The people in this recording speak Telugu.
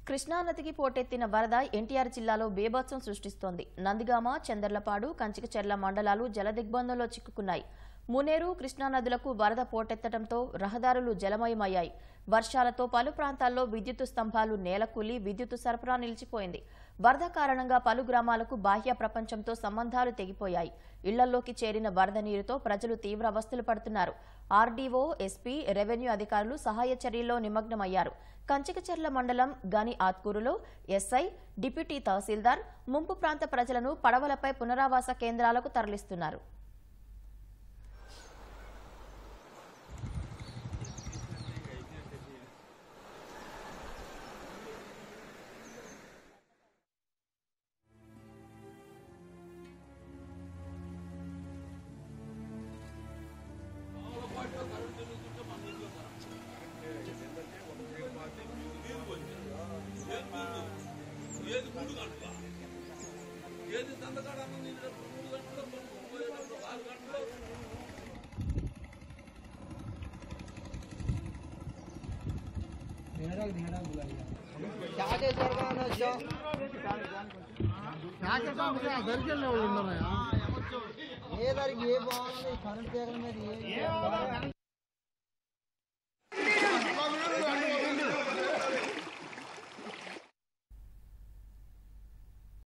కృష్ణానదికి పోటెత్తిన వరద ఎన్టీఆర్ జిల్లాలో బేభత్సం సృష్టిస్తోంది. నందిగామ, చందర్లపాడు, కంచికచెర్ల మండలాలు జలదిగ్బంధంలో చిక్కుకున్నాయి. మునేరు, కృష్ణానదులకు వరద పోటెత్తడంతో రహదారులు జలమయమయ్యాయి. వర్షాలతో పలు ప్రాంతాల్లో విద్యుత్ స్తంభాలు నేలకూలి విద్యుత్ సరఫరా నిలిచిపోయింది. వరద కారణంగా పలు గ్రామాలకు బాహ్య ప్రపంచంతో సంబంధాలు తెగిపోయాయి. ఇళ్లలోకి చేరిన వరద నీరుతో ప్రజలు తీవ్ర అవస్థలు పడుతున్నారు. ఆర్డీఓ, ఎస్పీ, రెవెన్యూ అధికారులు సహాయ చర్యల్లో నిమగ్నమయ్యారు. కంచికచెర్ల మండలం గని ఆత్కూరులో ఎస్ఐ, డిప్యూటీ తహసీల్దార్ ముంపు ప్రాంత ప్రజలను పడవలపై పునరావాస కేంద్రాలకు తరలిస్తున్నారు. ఏ దానికి ఏ బాగుంది కరెంట్ తీగల మీద